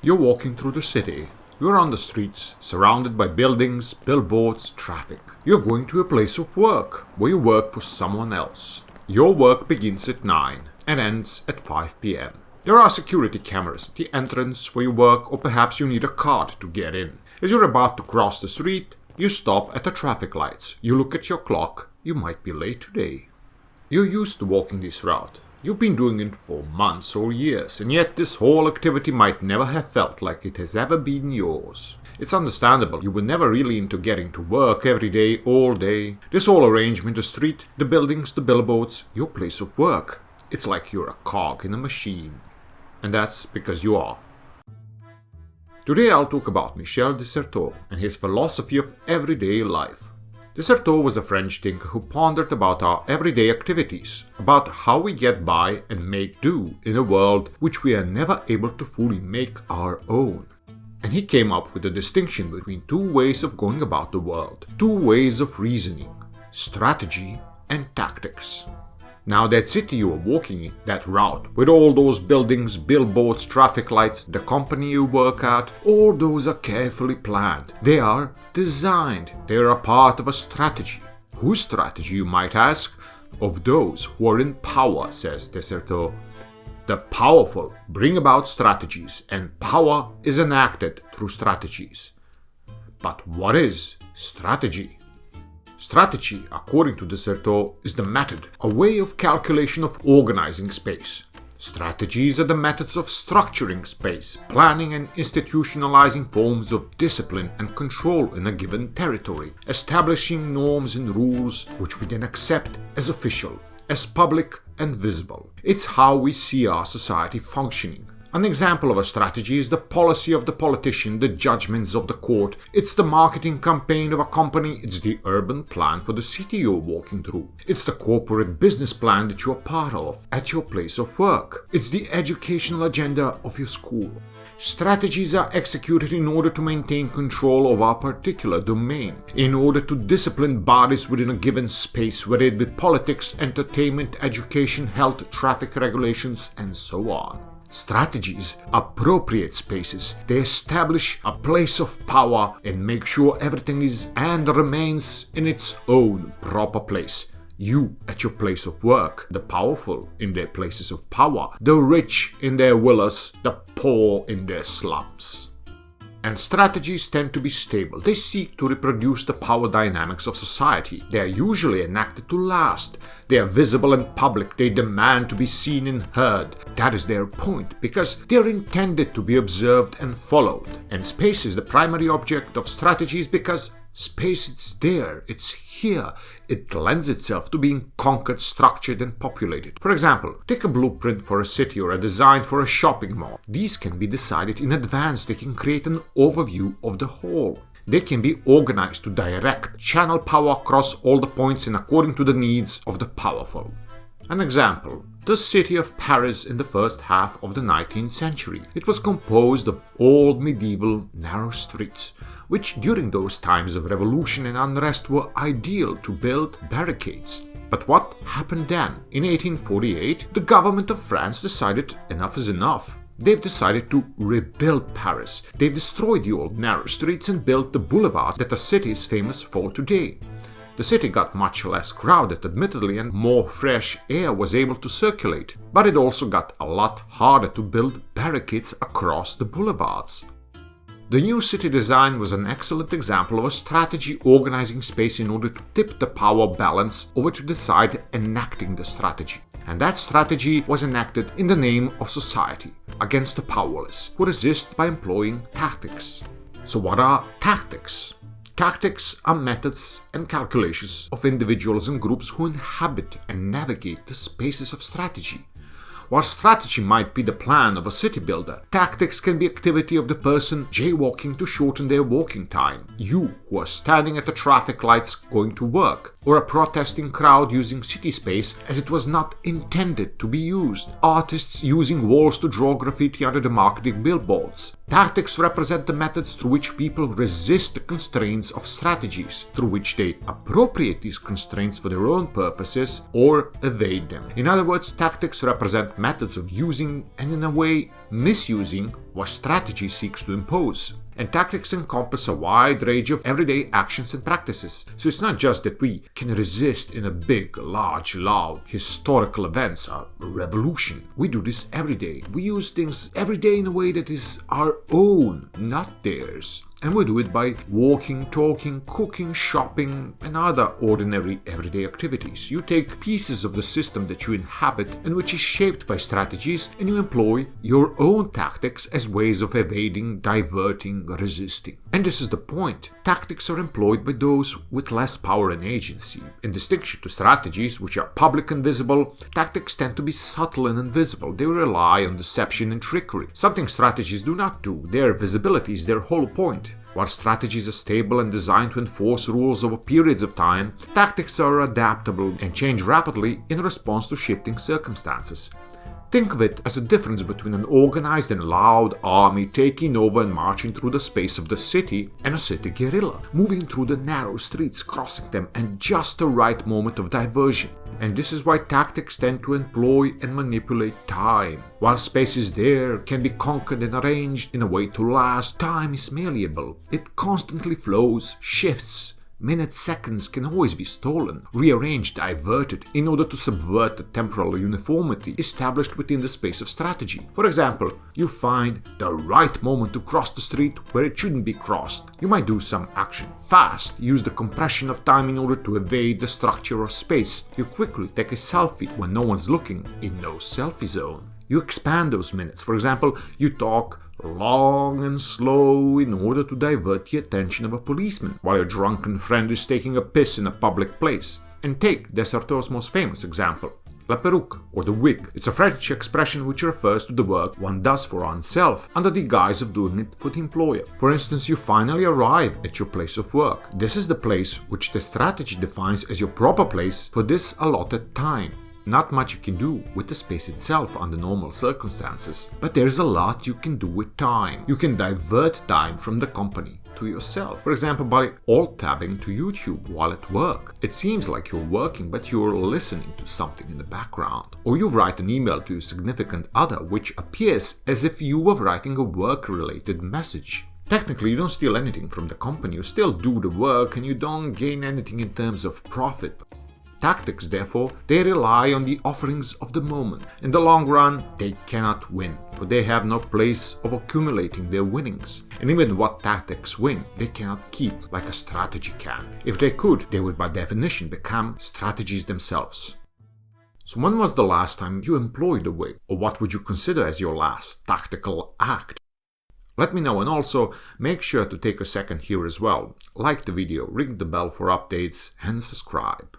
You're walking through the city. You're on the streets, surrounded by buildings, billboards, traffic. You're going to a place of work, where you work for someone else. Your work begins at 9 and ends at 5 p.m. There are security cameras at the entrance where you work, or perhaps you need a card to get in. As you're about to cross the street, you stop at the traffic lights. You look at your clock. You might be late today. You're used to walking this route. You've been doing it for months or years, and yet this whole activity might never have felt like it has ever been yours. It's understandable, you were never really into getting to work every day, all day. This whole arrangement, the street, the buildings, the billboards, your place of work. It's like you're a cog in a machine. And that's because you are. Today I'll talk about Michel de Certeau and his philosophy of everyday life. De Certeau was a French thinker who pondered about our everyday activities, about how we get by and make do in a world which we are never able to fully make our own. And he came up with a distinction between two ways of going about the world, two ways of reasoning, strategy and tactics. Now that city you are walking in, that route, with all those buildings, billboards, traffic lights, the company you work at, all those are carefully planned. They are designed. They are a part of a strategy. Whose strategy, you might ask? Of those who are in power, says de Certeau. The powerful bring about strategies, and power is enacted through strategies. But what is strategy? Strategy, according to de Certeau, is the method, a way of calculation of organizing space. Strategies are the methods of structuring space, planning and institutionalizing forms of discipline and control in a given territory, establishing norms and rules which we then accept as official, as public and visible. It's how we see our society functioning. An example of a strategy is the policy of the politician, the judgments of the court. It's the marketing campaign of a company. It's the urban plan for the city you're walking through. It's the corporate business plan that you're part of at your place of work. It's the educational agenda of your school. Strategies are executed in order to maintain control of our particular domain, in order to discipline bodies within a given space, whether it be politics, entertainment, education, health, traffic regulations, and so on. Strategies appropriate spaces. They establish a place of power and make sure everything is and remains in its own proper place. You at your place of work, the powerful in their places of power, the rich in their villas, the poor in their slums. And strategies tend to be stable. They seek to reproduce the power dynamics of society. They are usually enacted to last. They are visible and public. They demand to be seen and heard. That is their point, because they are intended to be observed and followed. And space is the primary object of strategies because space is there, it's here. It lends itself to being conquered, structured and populated. For example, take a blueprint for a city or a design for a shopping mall. These can be decided in advance. They can create an overview of the whole. They can be organized to direct, channel power across all the points and according to the needs of the powerful. An example. The city of Paris in the first half of the 19th century. It was composed of old medieval narrow streets, which during those times of revolution and unrest were ideal to build barricades. But what happened then? In 1848, the government of France decided enough is enough. They've decided to rebuild Paris. They've destroyed the old narrow streets and built the boulevards that the city is famous for today. The city got much less crowded, admittedly, and more fresh air was able to circulate. But it also got a lot harder to build barricades across the boulevards. The new city design was an excellent example of a strategy organizing space in order to tip the power balance over to the side enacting the strategy. And that strategy was enacted in the name of society, against the powerless, who resist by employing tactics. So what are tactics? Tactics are methods and calculations of individuals and groups who inhabit and navigate the spaces of strategy. While strategy might be the plan of a city builder, tactics can be activity of the person jaywalking to shorten their walking time, you who are standing at the traffic lights going to work, or a protesting crowd using city space as it was not intended to be used, artists using walls to draw graffiti under the marketing billboards. Tactics represent the methods through which people resist the constraints of strategies, through which they appropriate these constraints for their own purposes or evade them. In other words, tactics represent methods of using and in a way misusing what strategy seeks to impose. And tactics encompass a wide range of everyday actions and practices. So it's not just that we can resist in a big, large, loud, historical events, a revolution. We do this every day. We use things every day in a way that is our own, not theirs. And we do it by walking, talking, cooking, shopping, and other ordinary everyday activities. You take pieces of the system that you inhabit and which is shaped by strategies, and you employ your own tactics as ways of evading, diverting, resisting. And this is the point. Tactics are employed by those with less power and agency. In distinction to strategies, which are public and visible, tactics tend to be subtle and invisible. They rely on deception and trickery, something strategies do not do. Their visibility is their whole point. While strategies are stable and designed to enforce rules over periods of time, tactics are adaptable and change rapidly in response to shifting circumstances. Think of it as a difference between an organized and loud army taking over and marching through the space of the city and a city guerrilla, moving through the narrow streets, crossing them, and just the right moment of diversion. And this is why tactics tend to employ and manipulate time. While space is there, can be conquered and arranged in a way to last, time is malleable. It constantly flows, shifts. Minutes, seconds can always be stolen, rearranged, diverted in order to subvert the temporal uniformity established within the space of strategy. For example, you find the right moment to cross the street where it shouldn't be crossed. You might do some action fast, use the compression of time in order to evade the structure of space. You quickly take a selfie when no one's looking, in no selfie zone. You expand those minutes. For example, you talk long and slow in order to divert the attention of a policeman while your drunken friend is taking a piss in a public place. And take de Certeau's most famous example, la perruque, or the wig. It's a French expression which refers to the work one does for oneself under the guise of doing it for the employer. For instance, you finally arrive at your place of work. This is the place which the strategy defines as your proper place for this allotted time. Not much you can do with the space itself under normal circumstances, but there's a lot you can do with time. You can divert time from the company to yourself. For example, by alt-tabbing to YouTube while at work. It seems like you're working, but you're listening to something in the background. Or you write an email to your significant other, which appears as if you were writing a work-related message. Technically, you don't steal anything from the company, you still do the work and you don't gain anything in terms of profit. Tactics, therefore, they rely on the offerings of the moment. In the long run, they cannot win, for they have no place of accumulating their winnings. And even what tactics win, they cannot keep like a strategy can. If they could, they would by definition become strategies themselves. So when was the last time you employed a wig? Or what would you consider as your last tactical act? Let me know, and also make sure to take a second here as well. Like the video, ring the bell for updates, and subscribe.